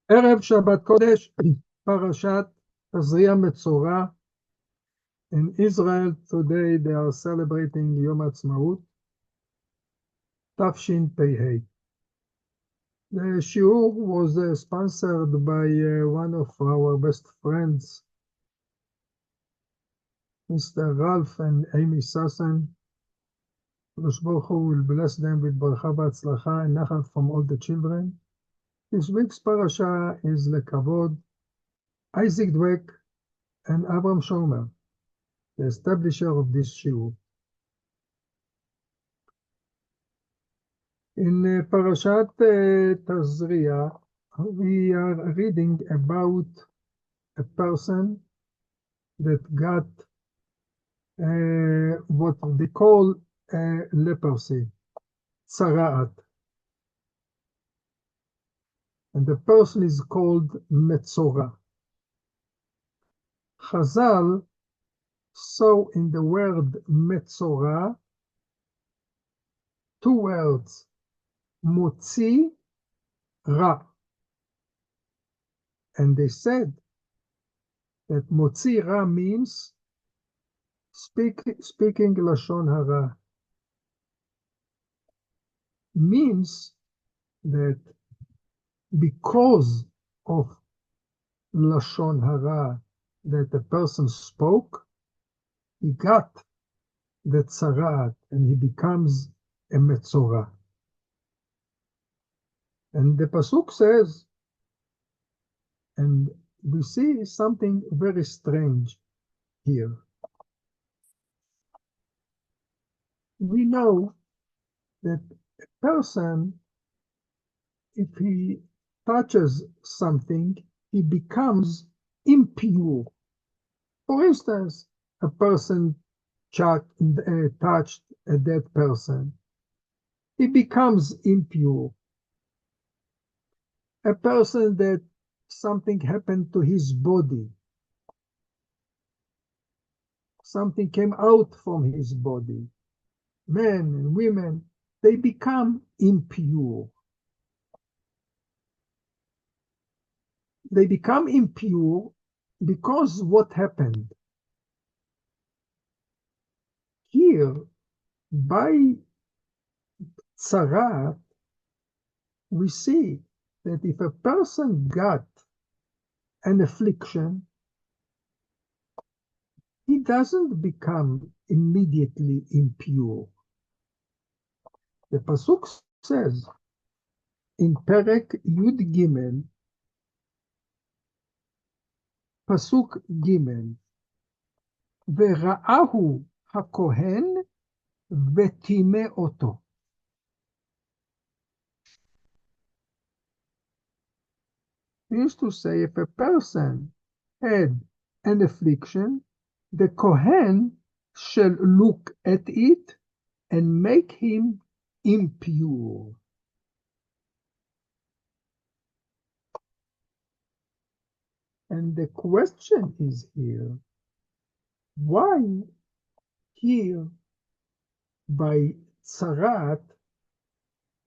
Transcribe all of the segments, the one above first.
ערב שבת קודש, פרשת תזריע מצורע. In Israel today they are celebrating Yom Ha'atzmaut, Tafshin Pei. The shiur was sponsored by one of our best friends, Mr. Ralph and Amy Sassen. Rosh Baruch Hu will bless them with bracha v'atzlacha and nachat from all the children. This week's parasha is lekavod Isaac Dweck and Avram Shomer, the establisher of this shiur. In Parashat Tazria, we are reading about a person that got what they call leprosy, Sara'at. And the person is called מצורע. Chazal saw in the word מצורע two words, מוציא רע. And they said that מוציא רע means speaking Lashon Hara. Means that because of Lashon Hara that the person spoke, he got the Sara'at and he becomes a Metzorah. And the Pasuk says, and we see something very strange here. We know that a person, if he touches something, he becomes impure. For instance, a person touched a dead person, he becomes impure. A person that something happened to his body, something came out from his body, men and women, they become impure. They become impure because what happened? Here, by Sara'at, we see that if a person got an affliction, he doesn't become immediately impure. The Pasuk says in Perek Yud Gimel, Pasuk Gimel, ורעהו הכהן וטימא אותו. Means to say, if a person had an affliction, the Kohen shall look at it and make him impure. And the question is here, why here by Tzara'at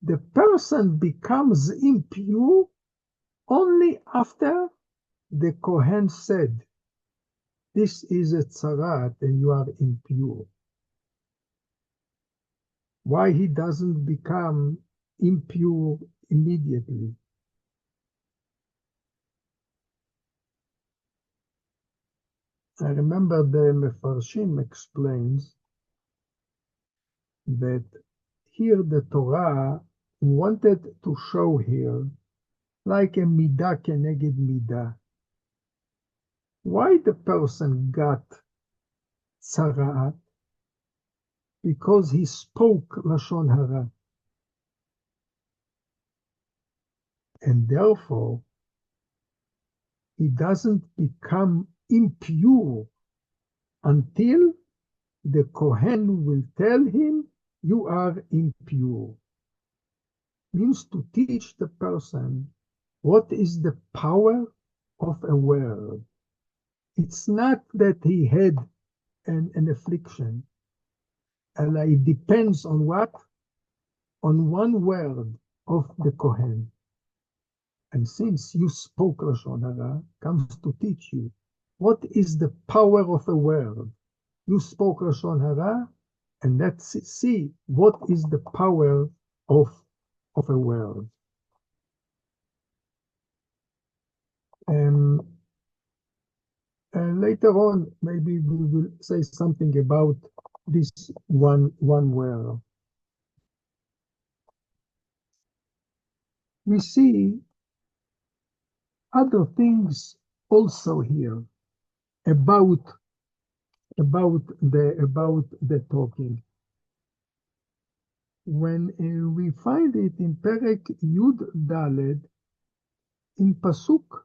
the person becomes impure only after the Kohen said, this is a Tzara'at and you are impure? Why he doesn't become impure immediately? I remember the Mefarshim explains that here the Torah wanted to show here like a midah keneged midah. Why the person got Sara'at? Because he spoke Lashon Hara. And therefore, he doesn't become impure until the Kohen will tell him, you are impure. Means to teach the person what is the power of a word. It's not that he had an affliction. It depends on what? On one word. of the Kohen. And since you spoke Lashon Hara, comes to teach you what is the power of a word. You spoke Lashon Hara, and let's see what is the power of a word. And later on, maybe we will say something about this one word. We see other things also here about the talking. When we find it in Perek Yud Daled, in Pasuk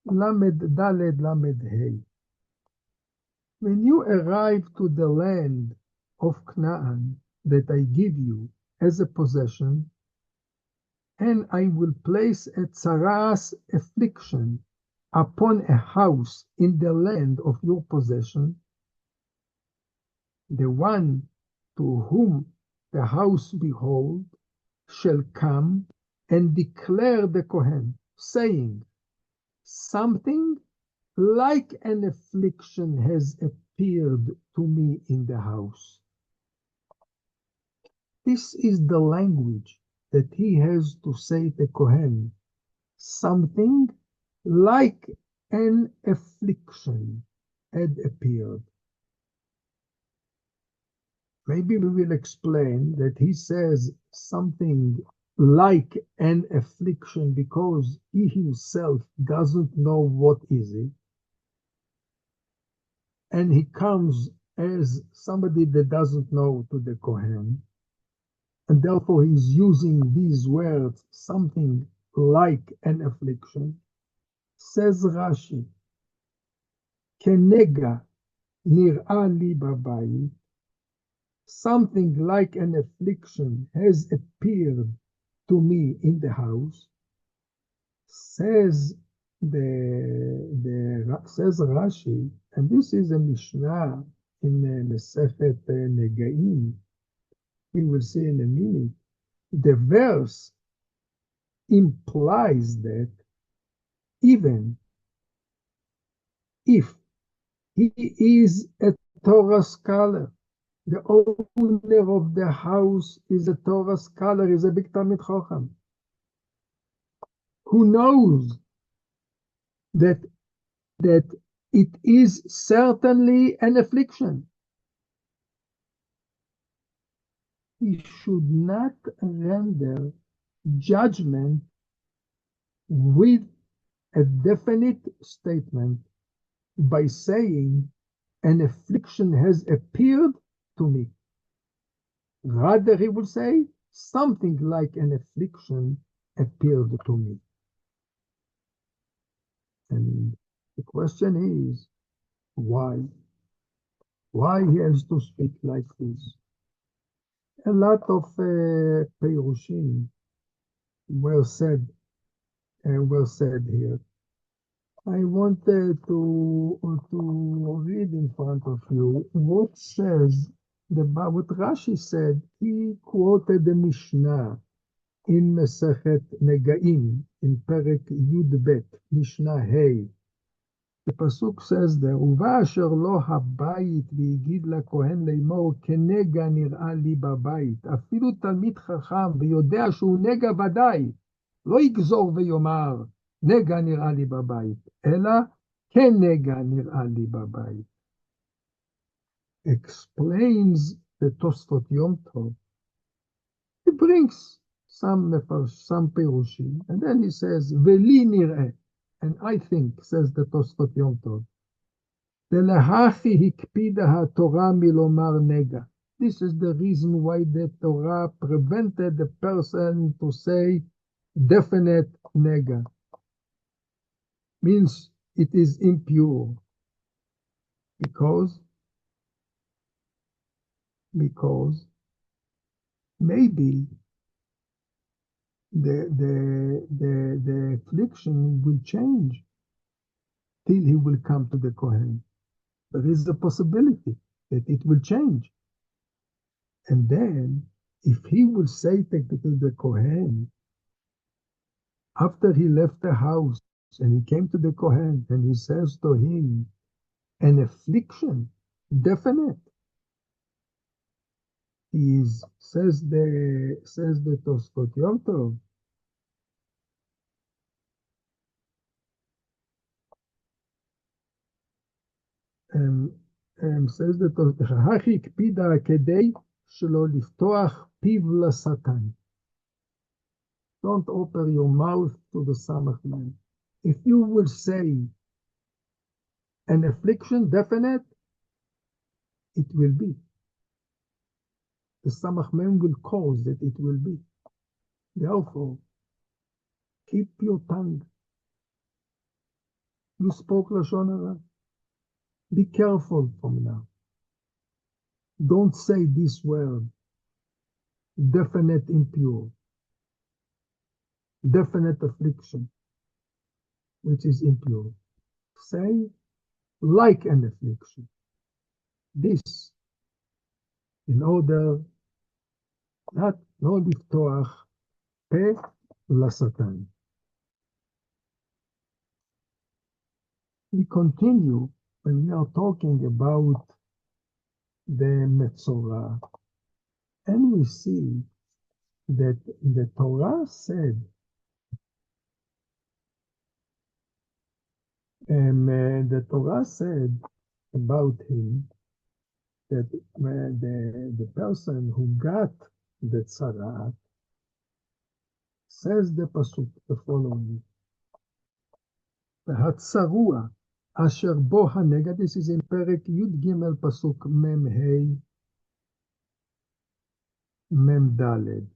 Lamed Daled Lamed Hey. When you arrive to the land of Canaan that I give you as a possession, and I will place a Sara'at affliction upon a house in the land of your possession, the one to whom the house behold shall come and declare the Kohen, saying, something like an affliction has appeared to me in the house. This is the language that he has to say to Kohen. Something like an affliction had appeared. Maybe we will explain that he says something like an affliction because he himself doesn't know what is it. And he comes as somebody that doesn't know to the Kohen. And therefore he's using these words, something like an affliction. Says Rashi, Kenega nir'a li babayit, something like an affliction has appeared to me in the house. Says says Rashi, and this is a Mishnah in Masechet Negaim. We will see in a minute. The verse implies that even if he is a Torah scholar, the owner of the house is a Torah scholar, is a big Talmid Chacham, who knows that it is certainly an affliction. He should not render judgment with a definite statement by saying an affliction has appeared to me. Rather, he will say something like an affliction appeared to me. And the question is, why? Why he has to speak like this? A lot of Perushim were said here. I wanted to read in front of you what Rashi said. He quoted the Mishnah in Masechet Negaim, in Perek Yud Bet, Mishnah Hey. The Pasuk says there, Uva asher lo habayit v'yigid lakohen leimor kenega nir'a li babayit. Afilu talmid chacham ויודע שהוא נגע ודאי, לא יגזור ויאמר נגע נראה לי בבית, אלא כנגע נראה לי בבית. Explains the Tosfot Yom Tov. He brings some Perushim, and then he says, Veli nir'eh. And I think, says the Tosfot Yom Tov, Delehachi hikpida haTorah milomar nega. This is the reason why the Torah prevented the person to say definite nega. Means it is impure. Because maybe the affliction will change till he will come to the Kohen. There is a possibility that it will change. And then, if he will say to the Kohen after he left the house and he came to the Kohen and he says to him, an affliction, definite. Says the Tosfot Yom Tov, says the Tosfot, הכי הקפידה כדי שלא לפתוח פיו לשטן. Don't open your mouth to the Samach man. If you will say an affliction definite, it will be. The Samach man will cause that it will be. Therefore, keep your tongue. You spoke Lashon Hara. Be careful from now. Don't say this word, definite impure, definite affliction, which is impure. Say, like an affliction. This, in order not לפתוח פה לשטן. We continue when we are talking about the מצורע, and we see that the Torah said, the Torah said about him that the person who got the Sara'at says the pasuk the following: והצרוע אשר בו הנגע, this is in פרק י"ג פסוק מ"ה מ"ד,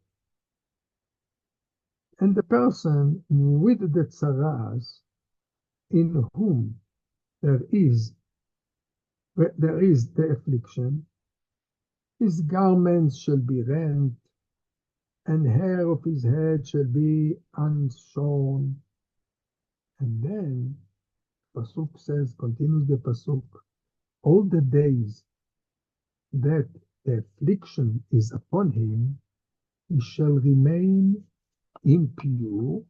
and the person with the tzara'as in whom there is the affliction, his garments shall be rent, and hair of his head shall be unshorn. And then Pasuk says, continues the Pasuk, all the days that the affliction is upon him, he shall remain impure,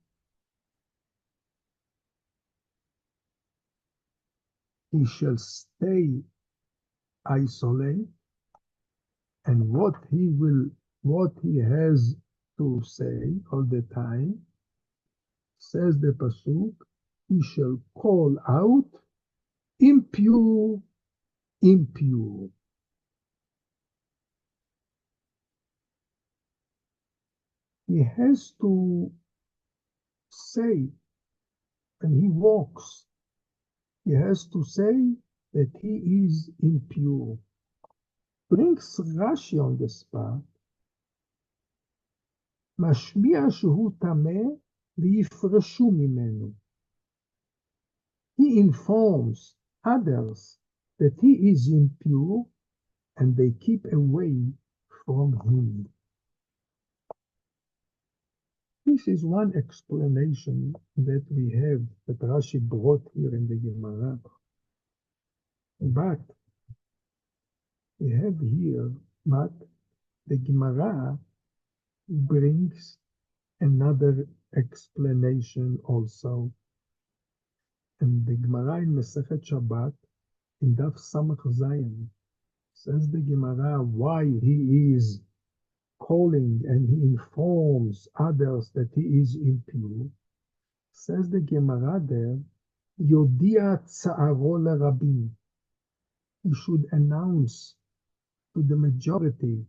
he shall stay isolate, and what he has to say all the time, says the Pasuk, he shall call out, impure, impure. He has to say, when he walks, he has to say that he is impure. Brings Rashi on the spot, משמיע שהוא טמא ויפרשו ממנו. He informs others that he is impure and they keep away from him. This is one explanation that we have, that Rashi brought here in the Gemara. But we have here, but the Gemara brings another explanation also. And the Gemara in Masechet Shabbat, in Daf Samach Zayin, says the Gemara why he is calling and he informs others that he is impure. Says the Gemara there, Yodia Tsa'aro Lerabim. He should announce to the majority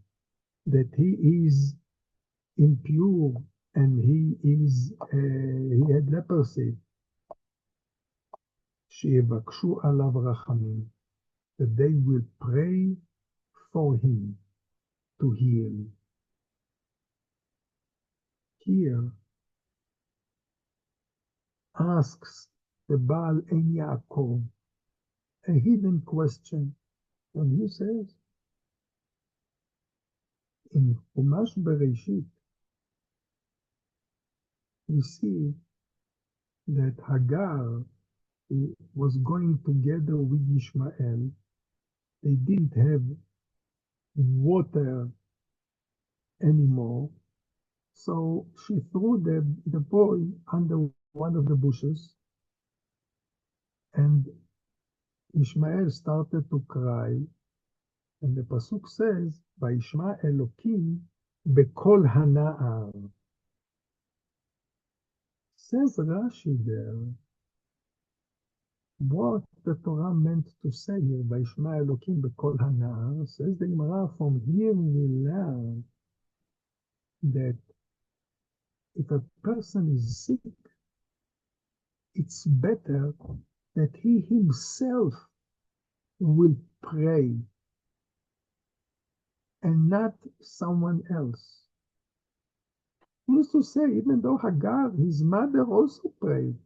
that he is impure and he had leprosy. שיבקשו עליו רחמים, that they will pray for him to heal. Here asks the Baal Ein Yaakov a hidden question, and he says, in Chumash Bereshit, we see that Hagar was going together with Ishmael. They didn't have water anymore, So she threw the boy under one of the bushes, and Ishmael started to cry, and the pasuk says, "Vayishma Elokim bekol hana'ar." Says Rashi there, what the Torah meant to say here, "Vayishma Elokim bekol hana'ar." Says the Gemara, from here we learn that if a person is sick, it's better that he himself will pray and not someone else. He used to say, even though Hagar, his mother, also prayed,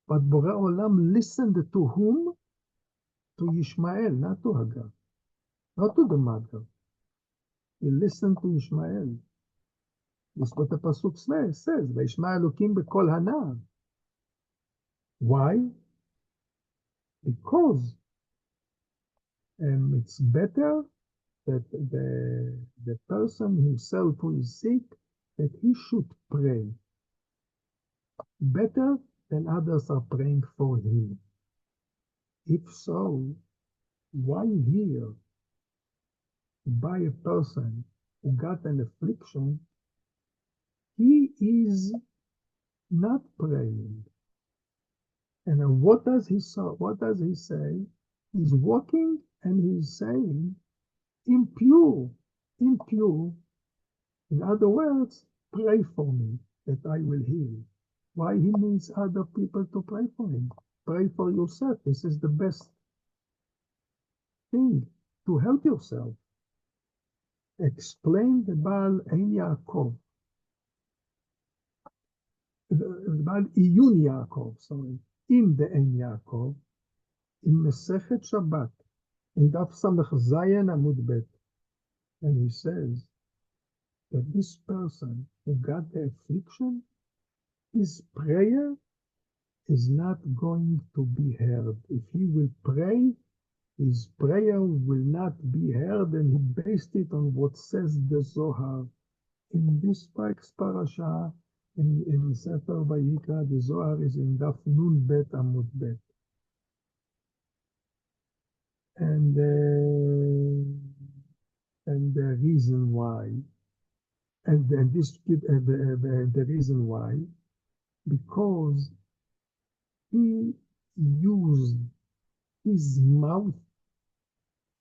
but Borei Olam listened to whom? To Ishmael, not to Hagar, not to the mother. He listened to Ishmael. This is what the pasuk says, "Vayishma Elokim bekol hana'ar." Why? Because it's better that the person himself who is sick, that he should pray better than others are praying for him. If so, why here by a person who got an affliction, he is not praying? And what does he say? He's walking and he's saying, impure. In other words, pray for me that I will heal. Why he needs other people to pray for him? Pray for yourself. This is the best thing, to help yourself. Explain the Baal Ein Yaakov. The Baal Iyun Yaakov, sorry. In the Ein Yaakov, in Masechet Shabbat, in Daf Samech Zayin Amud Bet. And he says that this person who got the affliction, his prayer is not going to be heard. If he will pray, his prayer will not be heard, and he based it on what says the Zohar. In this parasha, in Sefer Vayikra, the Zohar is in Daf Nun Bet Amud Bet. And the reason why, the reason why, because he used his mouth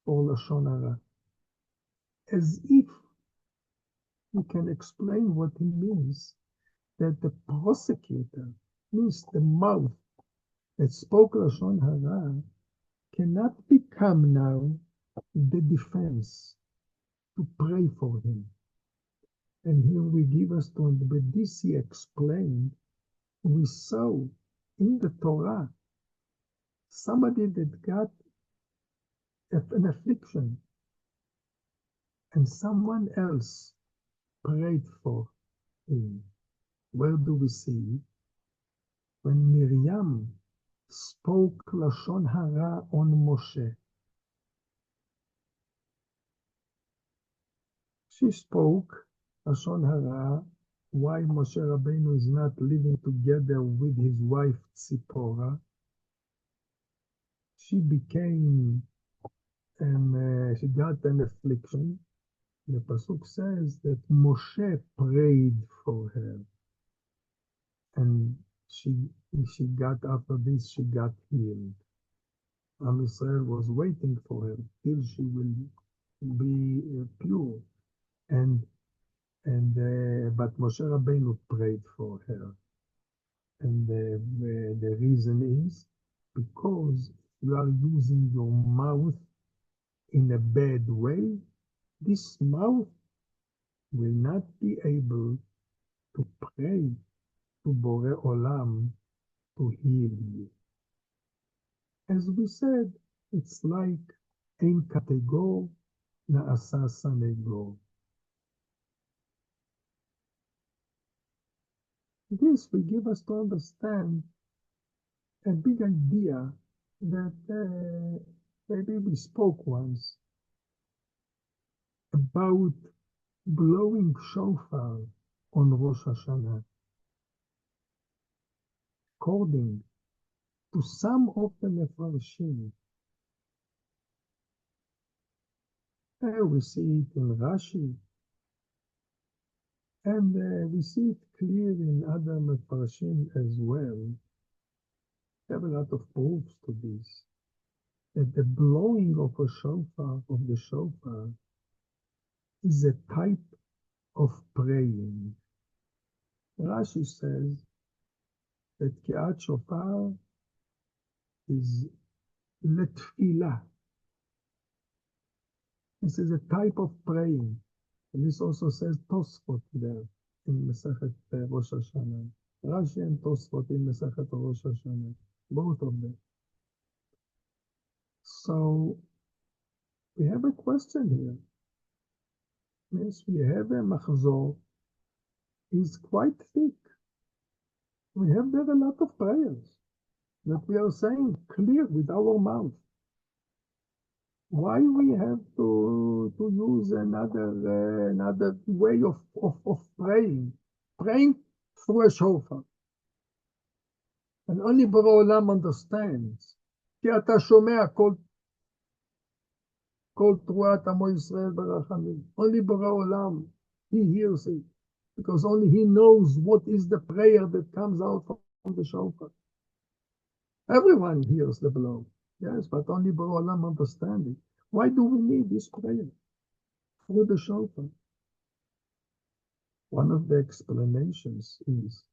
for Lashon Hara, as if he can explain what he means, that the prosecutor, means the mouth that spoke Lashon Hara, cannot become now the defense to pray for him. And here we give us to, but this he explained, we saw in the Torah somebody that got an affliction and someone else prayed for him. Where do we see? When Miriam spoke Lashon Hara on Moshe. She spoke Lashon Hara why Moshe Rabbeinu is not living together with his wife Tzipora. She became, she got an affliction. The pasuk says that Moshe prayed for her, and she got, after this, she got healed. Am Israel was waiting for her till she will be pure, but Moshe Rabbeinu prayed for her, and the reason is because you are using your mouth in a bad way. This mouth will not be able to pray to Borei Olam to heal you. As we said, it's like ein kategor na'asa sanegor. This will give us to understand a big idea that maybe we spoke once about blowing shofar on Rosh Hashanah. According to some of the Mefarshim, we see it in Rashi, and we see it clear in other Mefarshim as well. We have a lot of proofs to this, that the blowing of a shofar, of the shofar, is a type of praying. Rashi says that Ki'at Shofar is letfilah. This is a type of praying. And this also says Tosfot there in Masechet Rosh Hashanah. Rashi and Tosfot in Masechet Rosh Hashanah. Both of them. So we have a question here. Yes, we have a machzor is quite thick. We have there a lot of prayers that we are saying clear with our mouth. Why we have to use another way of praying through a shofar? And only Borei Olam understands. כי אתה שומע כל תרועת עמו ישראל ברחמים. Only Borei Olam, he hears it. Because only he knows what is the prayer that comes out from the shofar. Everyone hears the blow. Yes, but only Borei Olam understands it. Why do we need this prayer through the shofar? One of the explanations is,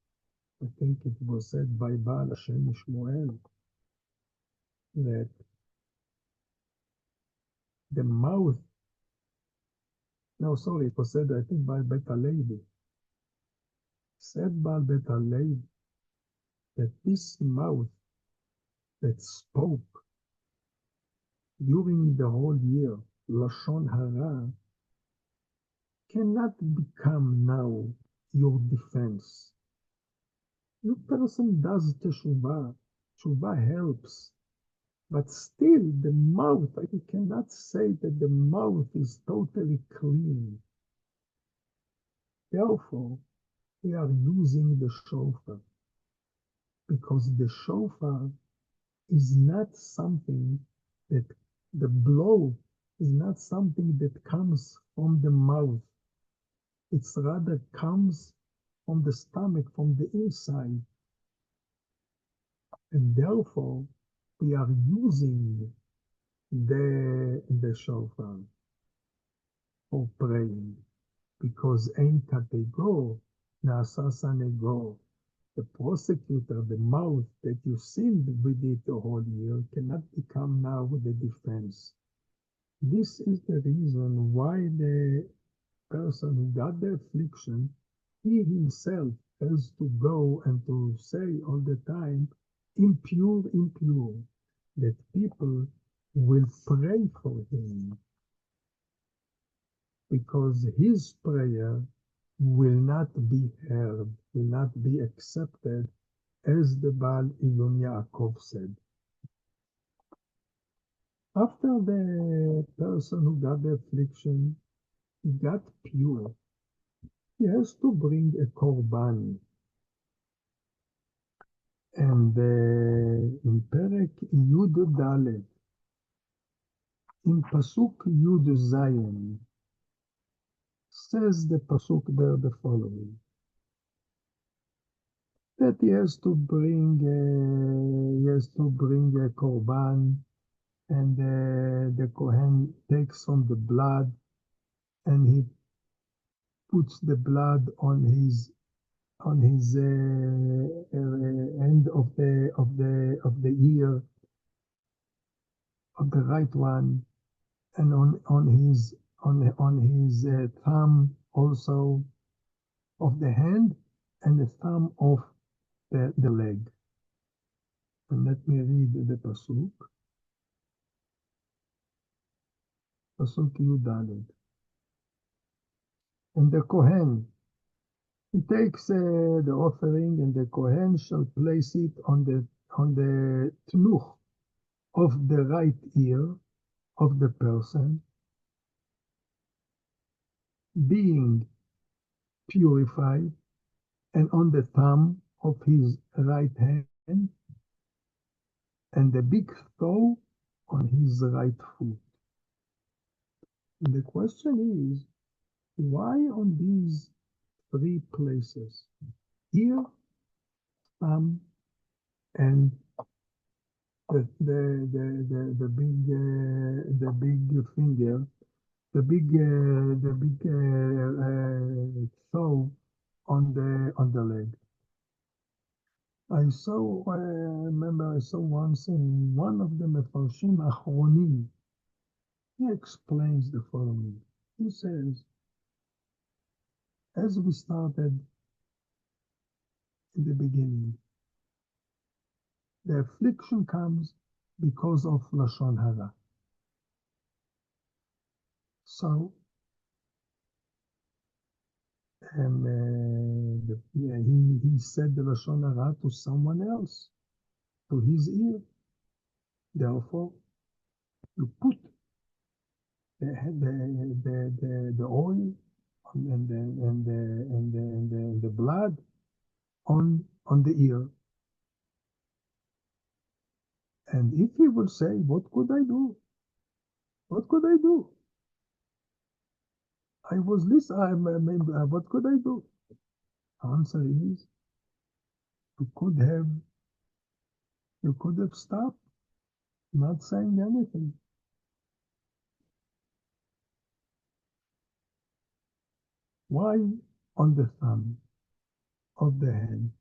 I think it was said by Baal Hashem Shmuel, that the mouth, no, sorry, it was said, I think, by Bet HaLevi. Said by Bet HaLevi that this mouth that spoke during the whole year, Lashon Hara, cannot become now your defense. Your person does teshuvah. Teshuvah helps. But still, the mouth, I cannot say that the mouth is totally clean. Therefore, we are using the shofar. Because the shofar is not something that, the blow is not something that comes from the mouth. It's rather comes from the stomach, from the inside. And therefore, we are using the shofar for praying. Because ein kategor na'asa sanegor. The prosecutor, the mouth that you sinned with it the whole year, cannot become now the defense. This is the reason why the person who got the affliction, he himself has to go and to say all the time, impure, impure, that people will pray for him, because his prayer will not be heard, will not be accepted, as the Baal Iyun Yaakov said. After the person who got the affliction, he got pure, he has to bring a korban. And in Perek Yud Dalet, in Pasuk Yud Zayin, says the Pasuk there the following, that he has to bring a korban, and the Kohen takes from the blood, and he puts the blood on his end of the ear of the right one, and on his thumb also of the hand, and the thumb of the leg. And let me read the pasuk. Pasuk Yudaled. And the Kohen, he takes the offering, and the Kohen shall place it on the tnuch of the right ear of the person, being purified, and on the thumb of his right hand, and the big toe on his right foot. And the question is, why on these three places? Here, thumb, and the big finger, the big toe on the leg. I remember I saw once in one of the Mefarshim Achronim. He explains the following. He says, as we started in the beginning, the affliction comes because of Lashon Hara. So, he said the Lashon Hara to someone else, to his ear. Therefore, you put the oil and the blood on the ear. And if he would say, what could I do? What could I do? I was listening, what could I do? Answer is, you could have stopped, not saying anything. Why on the thumb of the hand?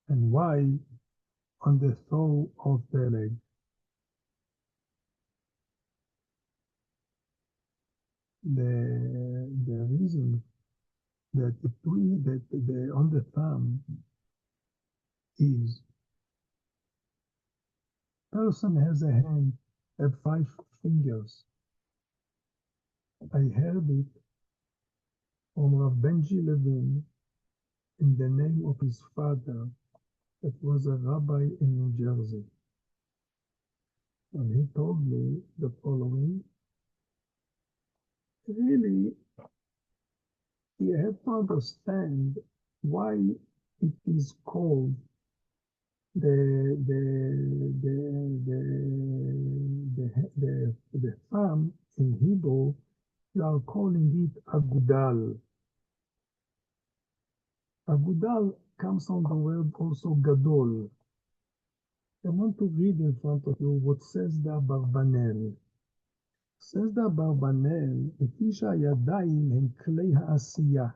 And why on the toe of the leg? The reason that on the thumb is person has a hand, have 5 fingers. I heard it from Rav Benji Levin in the name of his father, that was a rabbi in New Jersey. And he told me the following. Really, you have to understand why it is called the thumb in Hebrew. You are calling it agudal. Agudal comes from the word also gadol. I want to read in front of you what says the Abarbanel. says the Abarbanel, לפי שהידיים הם כלי העשייה,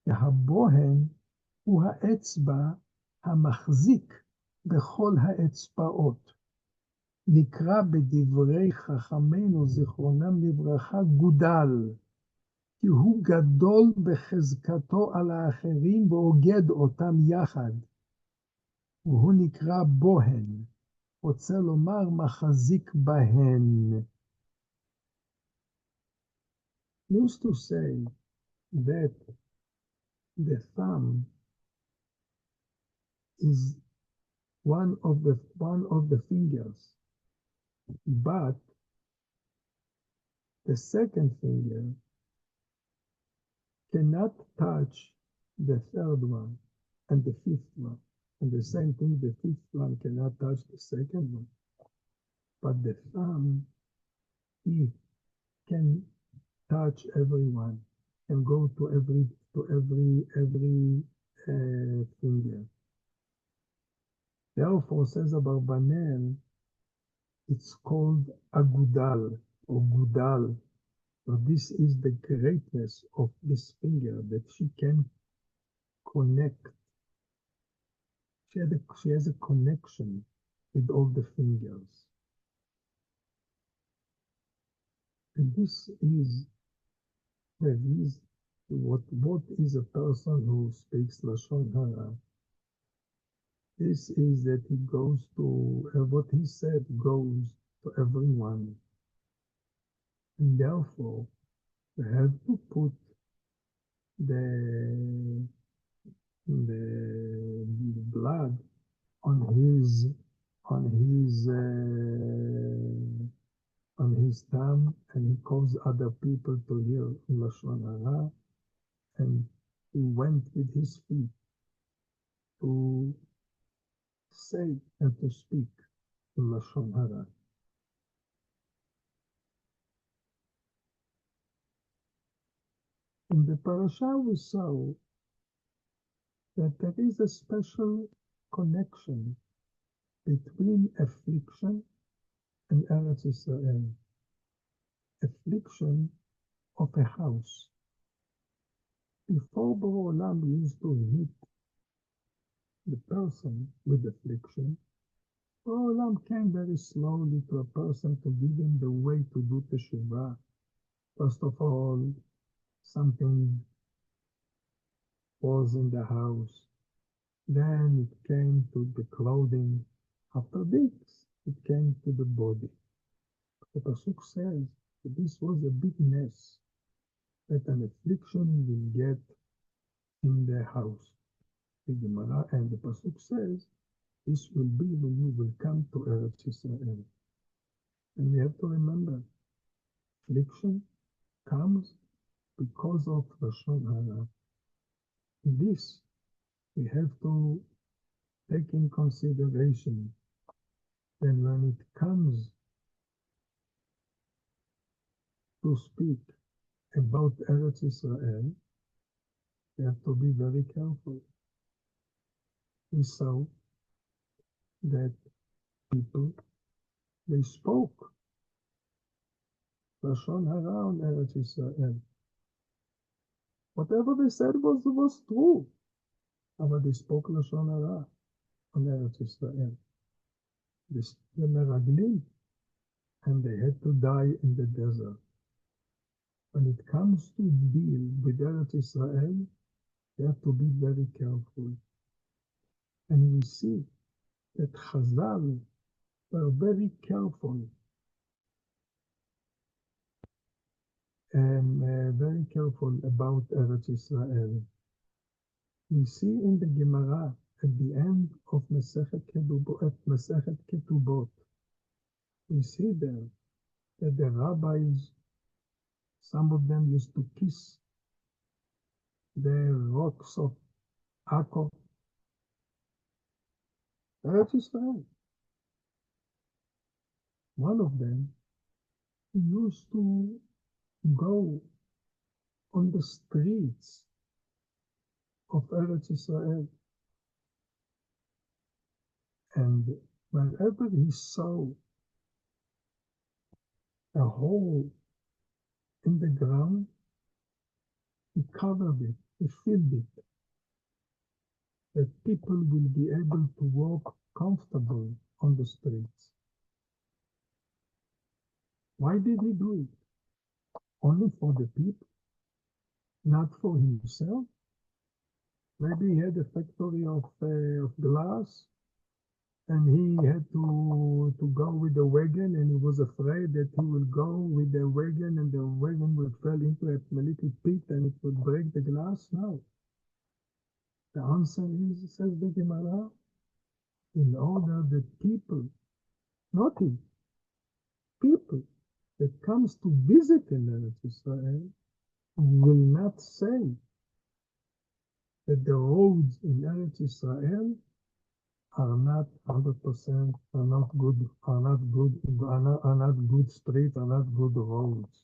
והבוהן הוא האצבע המחזיק בכל האצבעות. נקרא בדברי חכמינו זיכרונם לברכה גודל, כי הוא גדול בחזקתו על האחרים ואוגד אותם יחד. והוא נקרא בוהן, רוצה לומר מחזיק בהן. Used to say that the thumb is one of the fingers, but the second finger cannot touch the third one and the fifth one. And the same thing, the fifth one cannot touch the second one. But the thumb, it can touch everyone and go to every finger. Therefore, says Abarbanel, it's called agudal or gudal. So this is the greatness of this finger, that she can connect. She has a connection with all the fingers. And this is the reason. What is a person who speaks Lashon Hara? This is that he goes to, what he said goes to everyone. And therefore, we have to put the blood on his thumb, and he calls other people to hear Lashon Hara. and he went with his feet to say and to speak Lashon Hara. In the parasha we saw that there is a special connection between affliction and Eretz Israel. Affliction of a house. Before Borei Olam used to hit the person with affliction, Borei Olam came very slowly to a person to give him the way to do teshuvah. First of all, something was in the house. Then it came to the clothing. After this, it came to the body. The Pasuk says that this was a big mess that an affliction will get in the house. The Gemara and the Pasuk says this will be when you will come to Eretz Israel. And we have to remember, affliction comes because of Lashon Hara. This we have to take in consideration. Then when it comes to speak about Eretz Israel, we have to be very careful. We saw that people, they spoke Lashon Hara on Eretz Israel. Whatever they said was true. But they spoke Lashon Hara on Eretz Israel. They were meraglim, and they had to die in the desert. When it comes to deal with Eretz Israel, we have to be very careful. And we see that Chazal were very careful about Eretz Israel. We see in the Gemara at the end of Masechet Ketubot, we see there that the rabbis, some of them used to kiss the rocks of Akko. Eretz Israel. One of them used to go on the streets of Eretz Israel, and whenever he saw a hole in the ground, he covered it, he filled it, that people will be able to walk comfortable on the streets. Why did he do it? Only for the people, not for himself? Maybe he had a factory of glass, and he had to go with the wagon, and he was afraid that he will go with the wagon, and the wagon would fall into a little pit, and it would break the glass. No. The answer is, says the Gemara, in order that people, not him, people that comes to visit in Eretz Israel will not say that the roads in Eretz Israel are not 100%, are not good streets, are not good roads.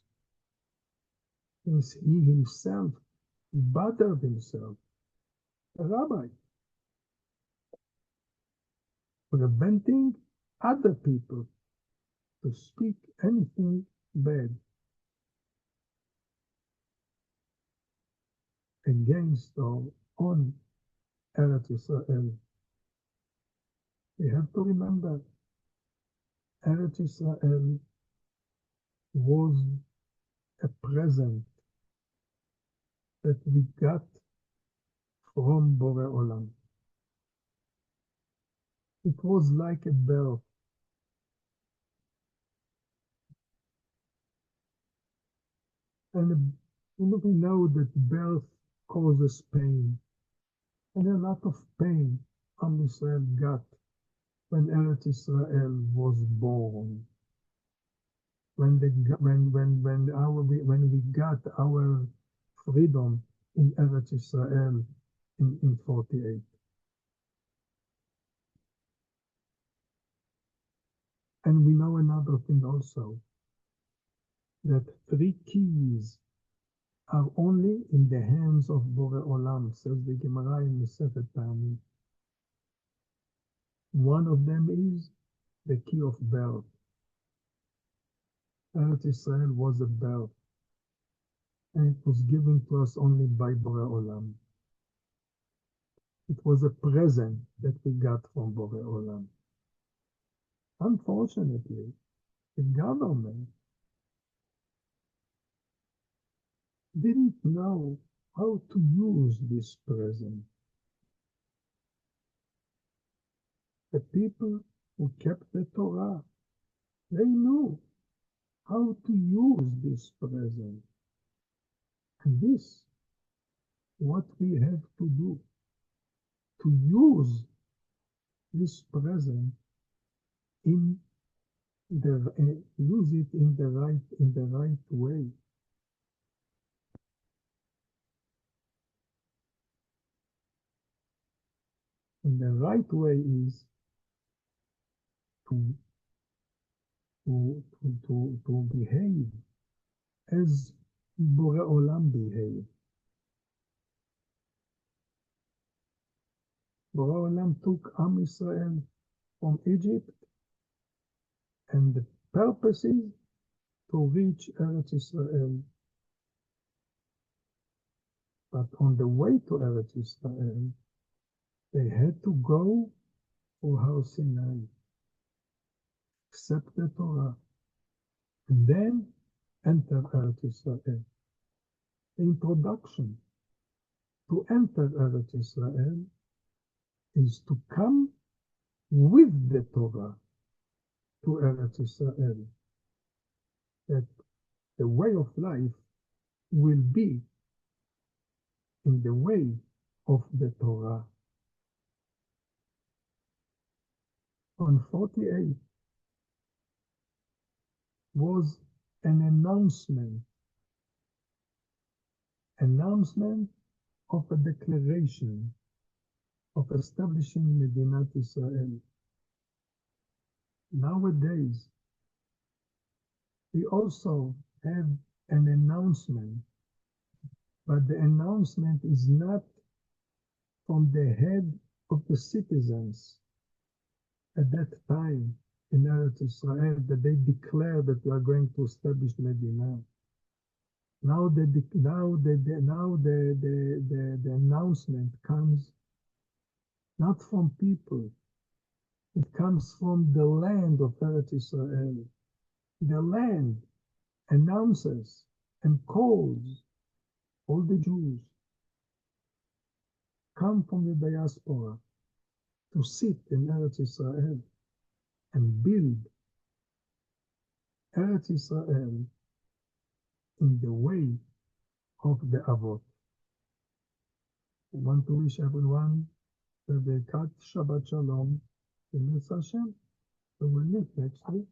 Since he himself battered himself, a rabbi, preventing other people to speak anything bad against or on Eretz Israel. We have to remember, Eretz Israel was a present that we got from Borei Olam. It was like a birth. And we know that birth causes pain. And a lot of pain Israel got when Eretz Israel was born. When we got our freedom in Eretz Israel in 48. And we know another thing also, that 3 keys are only in the hands of Borei Olam, says the Gemara in Masechet Ta'anit. One of them is the key of birth. Eretz Israel was a birth, and it was given to us only by Borei Olam. It was a present that we got from Borei Olam. Unfortunately, the government didn't know how to use this present. The people who kept the Torah, they knew how to use this present. And this, what we have to do, to use this present use it in the right way. And the right way is to behave as Borei Olam behave. Borei Olam took Am Israel from Egypt, and the purpose is to reach Eretz Israel. But on the way to Eretz Israel, they had to go for Har Sinai, accept the Torah, and then enter Eretz Israel. The introduction to enter Eretz Israel is to come with the Torah to Eretz Israel, that the way of life will be in the way of the Torah. On 48 was an announcement of a declaration of establishing Medinat Israel. Nowadays, we also have an announcement, but the announcement is not from the head of the citizens at that time in Eretz Israel, that they declare that we are going to establish Medina. Now the announcement comes not from people. It comes from the land of Eretz Israel. The land announces and calls all the Jews come from the diaspora to sit in Eretz Israel and build Eretz Israel in the way of the Avot. I want to wish everyone a Birkat Shabbat Shalom. In Hashem, we will meet next week.